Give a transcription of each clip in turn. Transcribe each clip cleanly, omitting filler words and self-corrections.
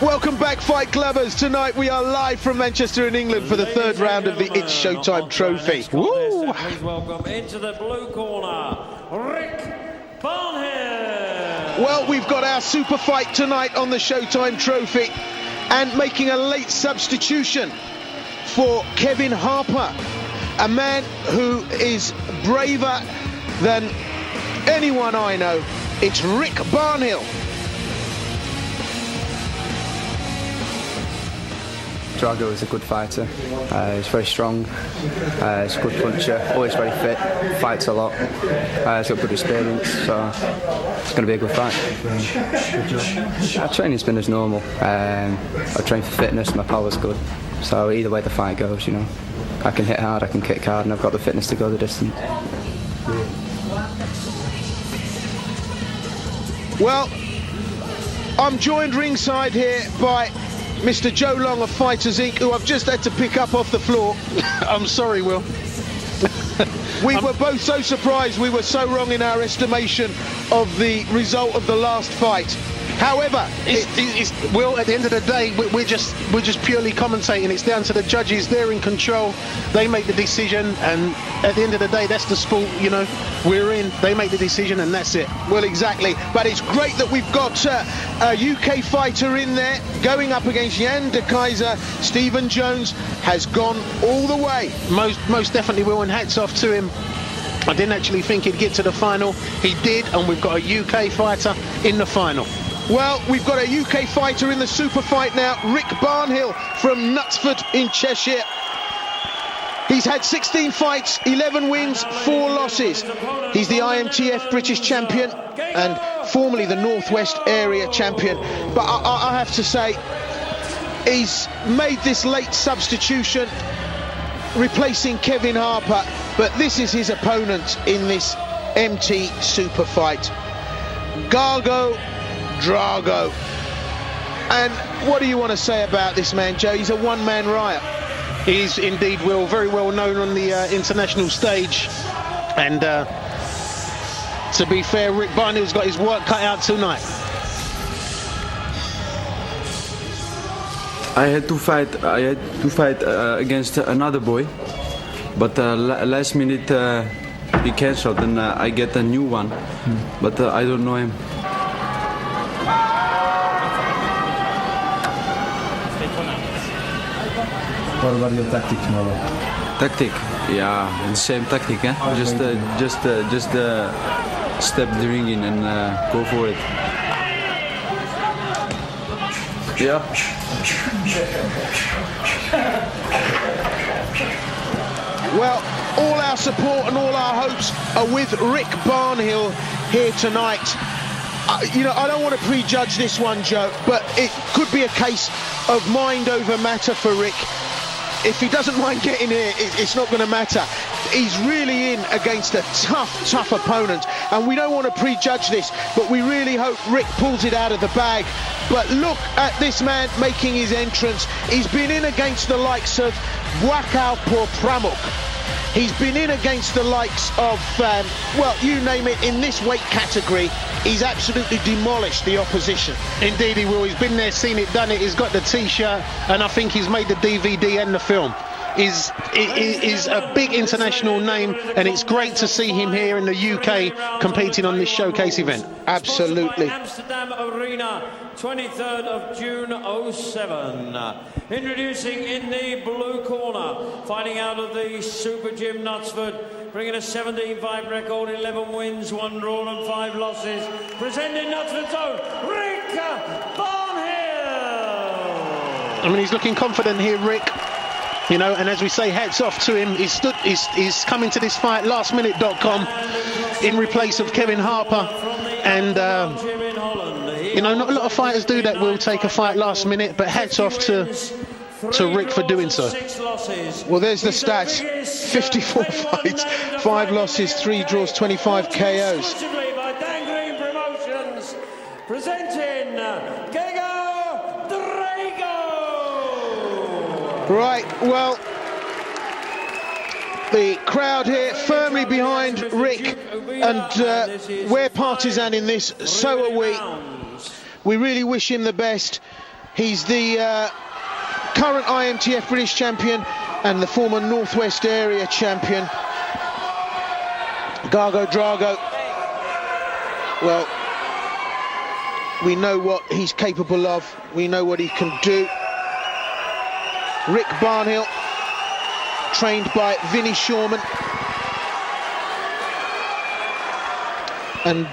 Welcome back, Fight Clubbers. Tonight we are live from Manchester in England for the third round of the It's Showtime trophy. Woo! Please welcome into the blue corner, Rick Barnhell. Well, we've got our super fight tonight on the Showtime trophy, and making a late substitution for Kevin Harper, a man who is braver than anyone I know. It's Rick Barnhell. Drago is a good fighter. He's very strong. He's a good puncher. Always very fit. Fights a lot. He's got good experience. So it's going to be a good fight. Our training's been as normal. I train for fitness. My power's good. So either way the fight goes, you know, I can hit hard. I can kick hard, and I've got the fitness to go the distance. Well, I'm joined ringside here by Mr. Joe Long of Fighters Inc., who I've just had to pick up off the floor. I'm sorry, Will. We were both so surprised. We were so wrong in our estimation of the result of the last fight. However, Will, at the end of the day, we're just purely commentating. It's down to the judges. They're in control. They make the decision, and at the end of the day, that's the sport, you know, we're in. They make the decision, and that's it. Well, exactly. But it's great that we've got a UK fighter in there going up against Jan de Keyser. Stephen Jones has gone all the way. Most definitely, Will, and hats off to him. I didn't actually think he'd get to the final. He did, and we've got a UK fighter in the final. Well, we've got a UK fighter in the super fight now, Rick Barnhell from Knutsford in Cheshire. He's had 16 fights, 11 wins, 4 losses. He's the IMTF British champion and formerly the Northwest area champion. But I have to say, he's made this late substitution, replacing Kevin Harper. But this is his opponent in this MT super fight, Gago Drago. And what do you want to say about this man, Joe? He's a one-man riot. He's indeed, Will, very well known on the international stage. And to be fair, Rick Barnhell's got his work cut out tonight. I had to fight against another boy, but last minute he cancelled, and I get a new one, but I don't know him. What about your tactic tomorrow? Tactic? Yeah, the same tactic, eh? Just step the ring in and go for it. Yeah. Well, all our support and all our hopes are with Rick Barnhell here tonight. You know, I don't want to prejudge this one, Joe, but it could be a case of mind over matter for Rick. If he doesn't mind getting here, it's not going to matter. He's really in against a tough opponent, and we don't want to prejudge this, but we really hope Rick pulls it out of the bag. But look at this man making his entrance. He's been in against the likes of Wakao Pramuk. He's been in against the likes of, well, you name it, in this weight category. He's absolutely demolished the opposition. Indeed he will. He's been there, seen it, done it. He's got the T-shirt, and I think he's made the DVD and the film. Is a big international name, and it's great to see him here in the UK competing on this showcase event. Absolutely. Amsterdam Arena, 23rd of June 07. Introducing in the blue corner, fighting out of the Super Gym Knutsford, bringing a 17-fight record, 11 wins, 1 draw and 5 losses. Presenting Knutsford's own Rick Barnhell. I mean, he's looking confident here, Rick. You know, and as we say, hats off to him. He's coming to this fight lastminute.com in replace of Kevin Harper. And, you know, not a lot of fighters do that, will take a fight last minute, but hats off to Rick for doing so. Well, there's the stats. 54 fights, 5 losses, 3 draws, 25 KOs. Presenting Gago Drago. Right, well, the crowd here firmly behind Rick, and we're partisan in this, so are we. We really wish him the best. He's the current IMTF British champion and the former Northwest Area champion. Gago Drago. Well, we know what he's capable of. We know what he can do. Rick Barnhell, trained by Vinnie Shawman. And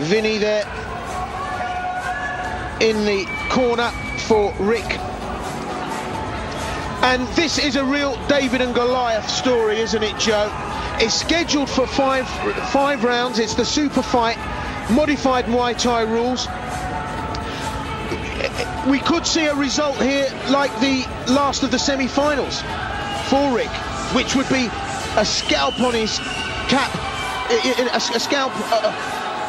Vinnie there in the corner for Rick. And this is a real David and Goliath story, isn't it, Joe? It's scheduled for five rounds. It's the super fight, modified Muay Thai rules. We could see a result here like the last of the semi-finals for Rick, which would be a scalp on his cap,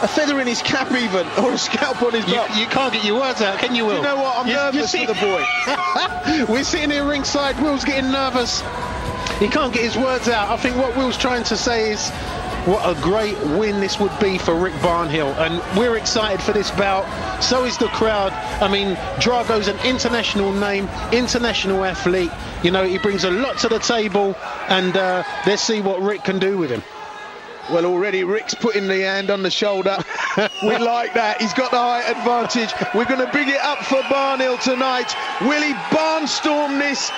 a feather in his cap even, or a scalp on his belt. You can't get your words out, can you, Will? You know what, I'm nervous for the boy. We're sitting here ringside, Will's getting nervous. He can't get his words out. I think what Will's trying to say is what a great win this would be for Rick Barnhell, and we're excited for this bout. So is the crowd. I mean, Drago's an international name, international athlete. You know, he brings a lot to the table, and let's see what Rick can do with him. Well, already Rick's putting the hand on the shoulder. We like that. He's got the height advantage. We're going to big it up for Barnhell tonight. Will he barnstorm this?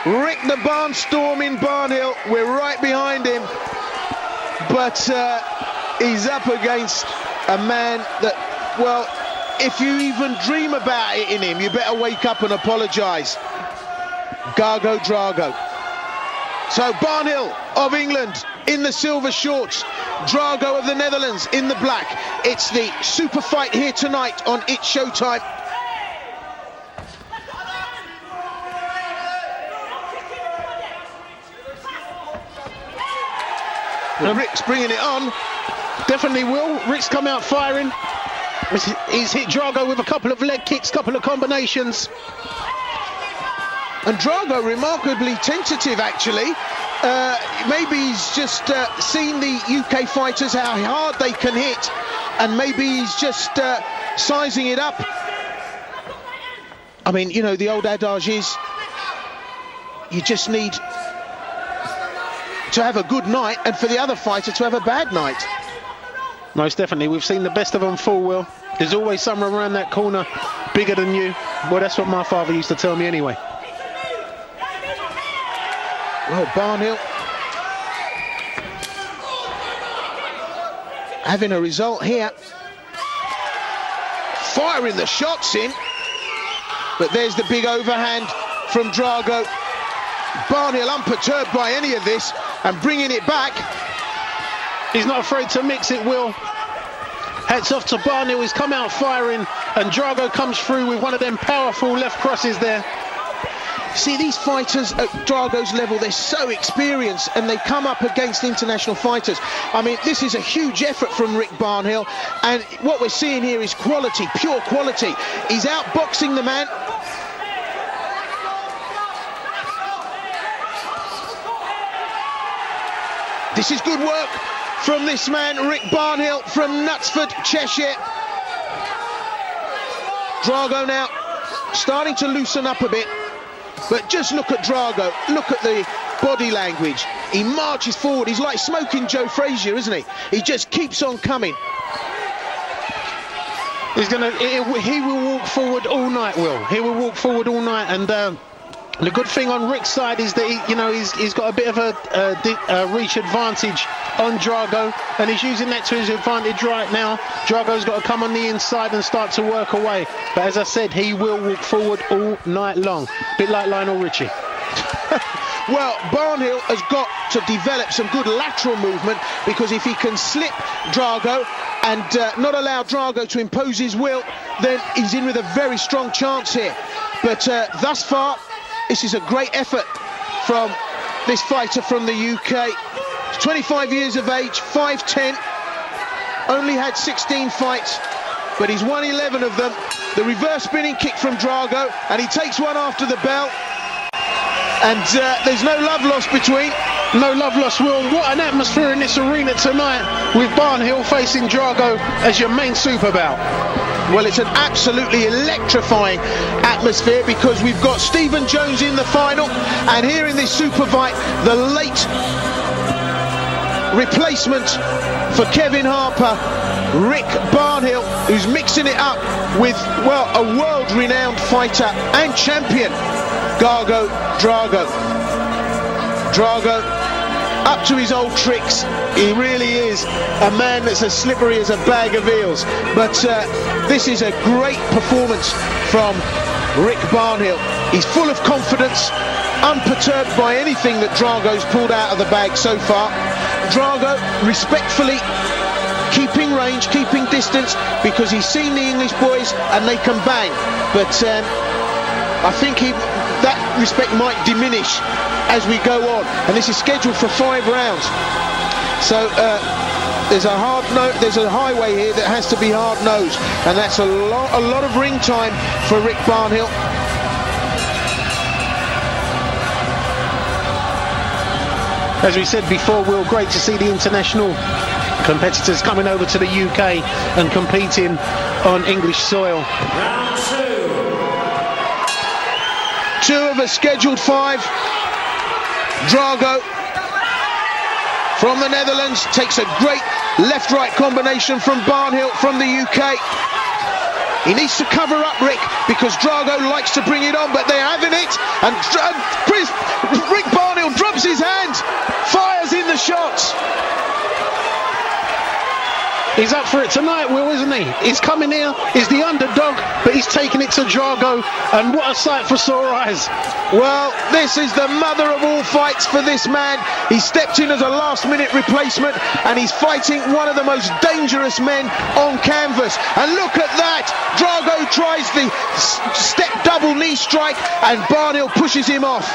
Rick the barnstorming Barnhell. We're right behind him. But he's up against a man that, well, if you even dream about it in him, you better wake up and apologise. Gago Drago. So Barnhell of England in the silver shorts, Drago of the Netherlands in the black. It's the super fight here tonight on It's Showtime. Well, Rick's bringing it on. Definitely will. Rick's come out firing. He's hit Drago with a couple of leg kicks, couple of combinations. And Drago remarkably tentative, actually. Maybe he's just seen the UK fighters, how hard they can hit, and maybe he's just sizing it up. I mean, you know, the old adage is you just need to have a good night and for the other fighter to have a bad night. Most definitely. We've seen the best of them fall, Will. There's always someone around that corner bigger than you. Well, that's what my father used to tell me anyway. Well, Barnhell having a result here. Firing the shots in. But there's the big overhand from Drago. Barnhell unperturbed by any of this and bringing it back. He's not afraid to mix it, Will. Hats off to Barnhell. He's come out firing, and Drago comes through with one of them powerful left crosses there. See, these fighters at Drago's level, they're so experienced and they come up against international fighters. I mean, this is a huge effort from Rick Barnhell, and what we're seeing here is quality, pure quality. He's outboxing the man. This is good work from this man, Rick Barnhell from Knutsford, Cheshire. Drago now starting to loosen up a bit. But just look at Drago, look at the body language. He marches forward, he's like smoking Joe Frazier, isn't he? He just keeps on coming. He will walk forward all night, Will. He will walk forward all night, and the good thing on Rick's side is that he's got a bit of a reach advantage on Drago, and he's using that to his advantage right now. Drago's got to come on the inside and start to work away. But as I said, he will walk forward all night long. Bit like Lionel Richie. Well, Barnhell has got to develop some good lateral movement, because if he can slip Drago and not allow Drago to impose his will, then he's in with a very strong chance here. But thus far, this is a great effort from this fighter from the UK. 25 years of age, 5'10", only had 16 fights, but he's won 11 of them. The reverse spinning kick from Drago, and he takes one after the bell. And there's no love lost between. No love lost, Will. What an atmosphere in this arena tonight with Barnhell facing Drago as your main super bout. Well, it's an absolutely electrifying atmosphere because we've got Stephen Jones in the final, and here in this super fight, the late replacement for Kevin Harper, Rick Barnhell, who's mixing it up with, well, a world-renowned fighter and champion, Gago Drago. Drago, up to his old tricks. He really is a man that's as slippery as a bag of eels. But this is a great performance from Rick Barnhell. He's full of confidence, unperturbed by anything that Drago's pulled out of the bag so far. Drago respectfully keeping range, keeping distance, because he's seen the English boys and they can bang. But I think that respect might diminish as we go on, and this is scheduled for 5 rounds. So there's a highway here that has to be hard-nosed, and that's a lot of ring time for Rick Barnhell. As we said before, Will, great to see the international competitors coming over to the UK and competing on English soil. Round 2. 2 of a scheduled 5. Drago from the Netherlands takes a great left-right combination from Barnhell from the UK. He needs to cover up Rick because Drago likes to bring it on, but they're having it, and Rick Barnhell drops his hand, fires in the shots. He's up for it tonight, Will, isn't he? He's coming here, he's the underdog, but he's taking it to Drago, and what a sight for sore eyes. Well, this is the mother of all fights for this man. He stepped in as a last-minute replacement, and he's fighting one of the most dangerous men on canvas. And look at that! Drago tries the step double knee strike, and Barnhell pushes him off.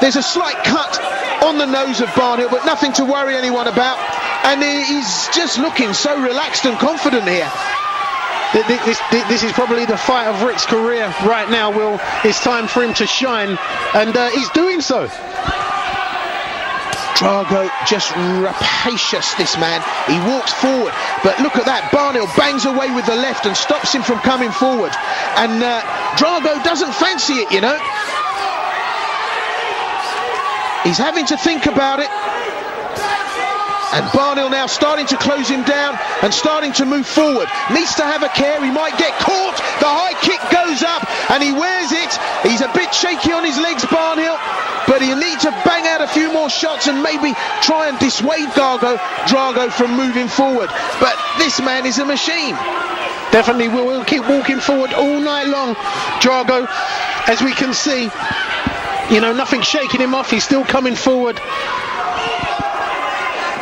There's a slight cut on the nose of Barnhell, but nothing to worry anyone about. And he's just looking so relaxed and confident here. This is probably the fight of Rick's career right now, Will. It's time for him to shine, and he's doing so. Drago just rapacious, this man. He walks forward, but look at that. Barnhell bangs away with the left and stops him from coming forward. And Drago doesn't fancy it, you know. He's having to think about it. And Barnhell now starting to close him down and starting to move forward. Needs to have a care, he might get caught. The high kick goes up and he wears it. He's a bit shaky on his legs, Barnhell, but he'll need to bang out a few more shots and maybe try and dissuade Drago from moving forward. But this man is a machine. Definitely will keep walking forward all night long. Drago, as we can see, you know, nothing shaking him off. He's still coming forward.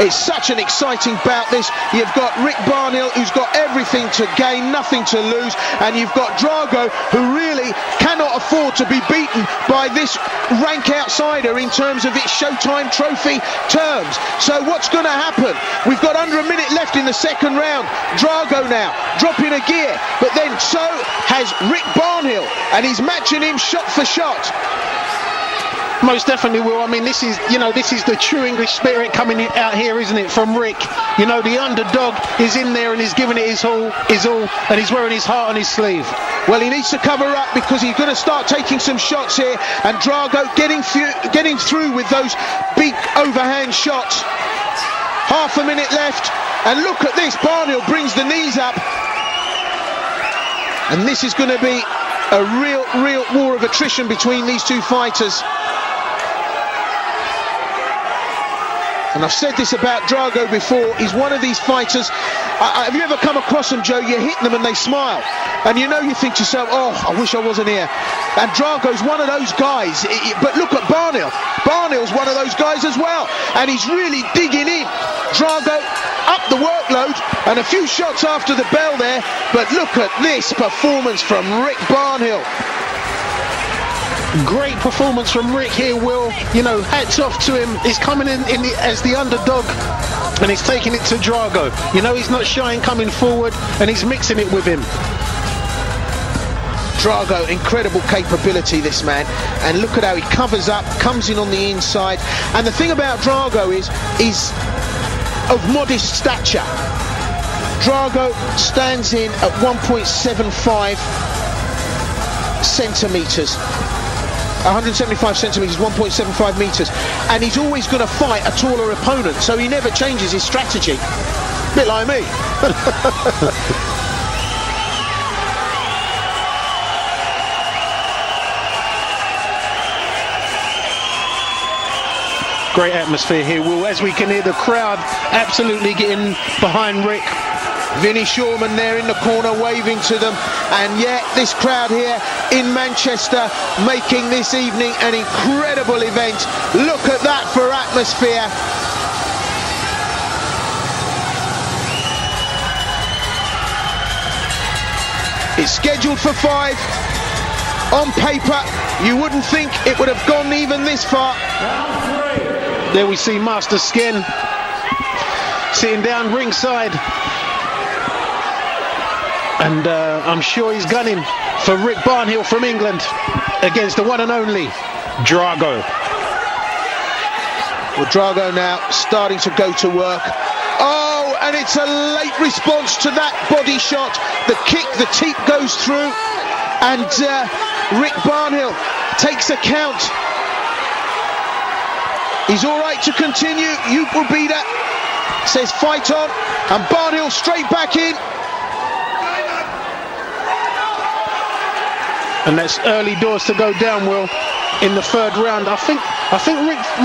It's such an exciting bout, this. You've got Rick Barnhell, who's got everything to gain, nothing to lose, and you've got Drago, who really cannot afford to be beaten by this rank outsider in terms of its Showtime trophy terms. So what's going to happen? We've got under a minute left in the second round. Drago now dropping a gear, but then so has Rick Barnhell, and he's matching him shot for shot. Most definitely, Will. I mean, this is the true English spirit coming out here, isn't it, from Rick? You know, the underdog is in there and he's giving it his all, and he's wearing his heart on his sleeve. Well, he needs to cover up because he's going to start taking some shots here, and Drago getting through with those big overhand shots. Half a minute left, and look at this. Barnhell brings the knees up, and this is going to be a real war of attrition between these two fighters. And I've said this about Drago before, he's one of these fighters. Have you ever come across them, Joe? You hit them and they smile. And you know, you think to yourself, oh, I wish I wasn't here. And Drago's one of those guys. But look at Barnhell. Barnhell's one of those guys as well. And he's really digging in. Drago up the workload and a few shots after the bell there. But look at this performance from Rick Barnhell. Great performance from Rick here, Will. You know, hats off to him. He's coming in as the underdog, and he's taking it to Drago. You know, he's not shy in coming forward, and he's mixing it with him. Drago, incredible capability, this man, and look at how he covers up, comes in on the inside. And the thing about Drago is he's of modest stature. Drago stands in at 1.75 centimetres. 175 centimetres, 1.75 metres, and he's always going to fight a taller opponent, so he never changes his strategy. Bit like me. Great atmosphere here, Will, as we can hear the crowd absolutely getting behind Rick. Vinnie Shawman there in the corner waving to them, and yet this crowd here in Manchester making this evening an incredible event. Look at that for atmosphere. It's scheduled for 5. On paper, you wouldn't think it would have gone even this far. There we see Master Sken sitting down ringside. And I'm sure he's gunning for Rick Barnhell from England against the one and only Drago. Well, Drago now starting to go to work. Oh, and it's a late response to that body shot. The kick, the teep goes through, and Rick Barnhell takes a count. He's all right to continue. You will be that. Says fight on, and Barnhell straight back in. And that's early doors to go down, Will, in the 3rd round. I think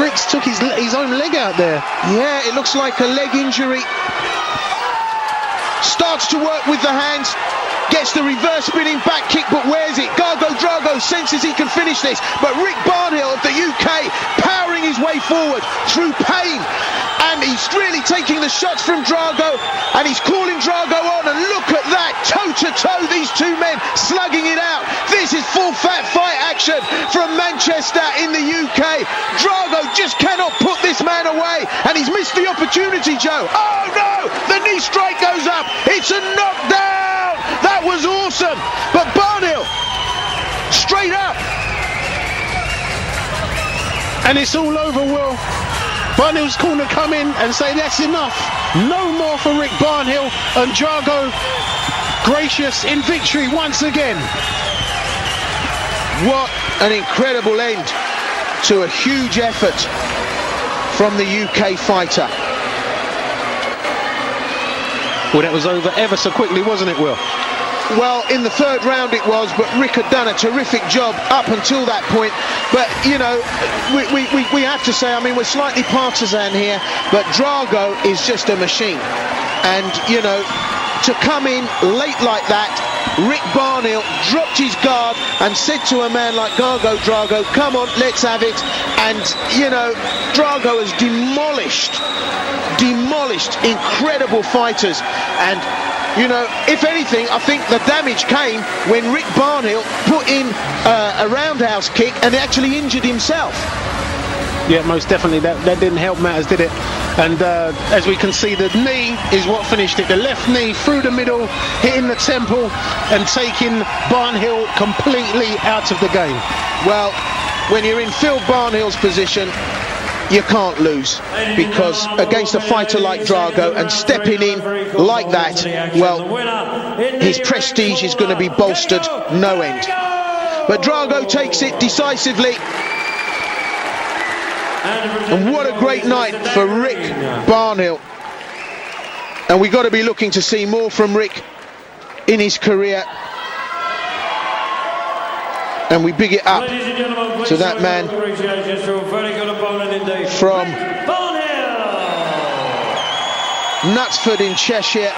Rick's took his own leg out there. Yeah, it looks like a leg injury. Starts to work with the hands, gets the reverse spinning back kick, but where's it? Gago Drago senses he can finish this, but Rick Barnhell of the UK powering his way forward through pain, and he's really taking the shots from Drago, and he's calling Drago on, and look at that, toe-to-toe, these two men slugging it out. This is full fat fight action from Manchester in the UK. Drago just cannot put this man away, and he's missed the opportunity, Joe. Oh no, the knee strike goes up, it's a knockdown. That was awesome, but Barnhell straight up, and it's all over, Will. Barnhell's corner come in and say that's enough. No more for Rick Barnhell, and Drago gracious in victory once again. What an incredible end to a huge effort from the UK fighter. Well, that was over ever so quickly, wasn't it, Will? Well, in the 3rd round it was, but Rick had done a terrific job up until that point. But, you know, we have to say, I mean, we're slightly partisan here, but Drago is just a machine. And, you know, to come in late like that, Rick Barnhell dropped his guard and said to a man like Gago Drago, come on, let's have it. And, you know, Drago has demolished incredible fighters. And, you know, if anything, I think the damage came when Rick Barnhell put in a roundhouse kick and actually injured himself. Yeah, most definitely. That didn't help matters, did it? And as we can see, the knee is what finished it. The left knee through the middle, hitting the temple and taking Barnhell completely out of the game. Well, when you're in Phil Barnhill's position, you can't lose, because against a fighter like Drago and stepping in like that, well, his prestige is going to be bolstered no end. But Drago takes it decisively. And what a great night for Rick Barnhell. And we've got to be looking to see more from Rick in his career. And we big it up to that man from Knutsford in Cheshire.